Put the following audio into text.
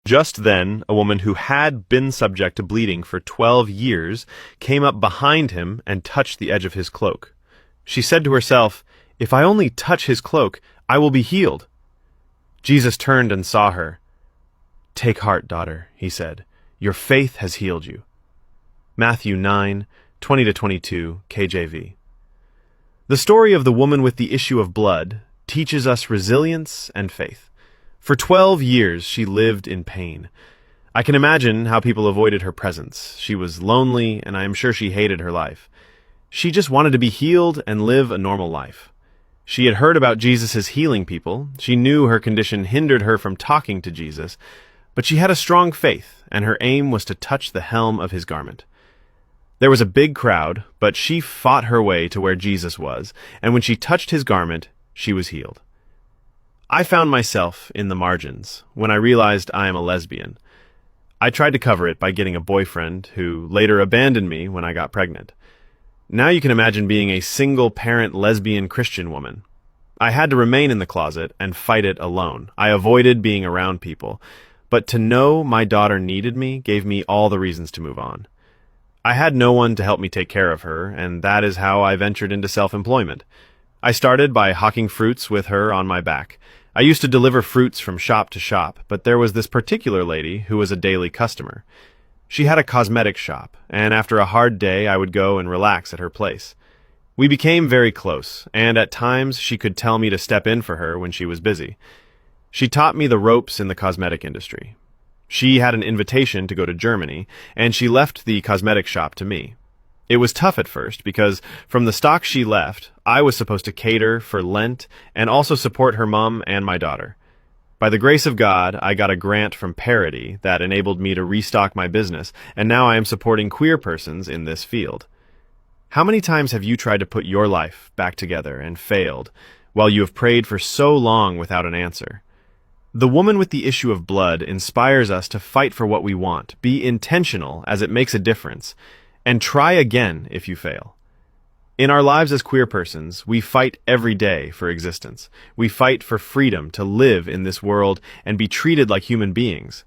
Just then, a woman who had been subject to bleeding for 12 years came up behind him and touched the edge of his cloak. She said to herself, "If I only touch his cloak, I will be healed." Jesus turned and saw her. "Take heart, daughter," he said. "Your faith has healed you." Matthew 9:20-22, KJV. The story of the woman with the issue of blood teaches us resilience and faith. For 12 years, she lived in pain. I can imagine how people avoided her presence. She was lonely, and I am sure she hated her life. She just wanted to be healed and live a normal life. She had heard about Jesus' healing people. She knew her condition hindered her from talking to Jesus, but she had a strong faith, and her aim was to touch the hem of his garment. There was a big crowd, but she fought her way to where Jesus was, and when she touched his garment, she was healed. I found myself in the margins when I realized I am a lesbian. I tried to cover it by getting a boyfriend who later abandoned me when I got pregnant. Now you can imagine being a single-parent lesbian Christian woman. I had to remain in the closet and fight it alone. I avoided being around people, but to know my daughter needed me gave me all the reasons to move on. I had no one to help me take care of her, and that is how I ventured into self-employment. I started by hawking fruits with her on my back. I used to deliver fruits from shop to shop, but there was this particular lady who was a daily customer. She had a cosmetic shop, and after a hard day, I would go and relax at her place. We became very close, and at times she could tell me to step in for her when she was busy. She taught me the ropes in the cosmetic industry. She had an invitation to go to Germany, and she left the cosmetic shop to me. It was tough at first because from the stock she left, I was supposed to cater for Lent and also support her mom and my daughter. By the grace of God, I got a grant from Parity that enabled me to restock my business, and now I am supporting queer persons in this field. How many times have you tried to put your life back together and failed, while you have prayed for so long without an answer? The woman with the issue of blood inspires us to fight for what we want, be intentional as it makes a difference, and try again if you fail. In our lives as queer persons, we fight every day for existence. We fight for freedom to live in this world and be treated like human beings.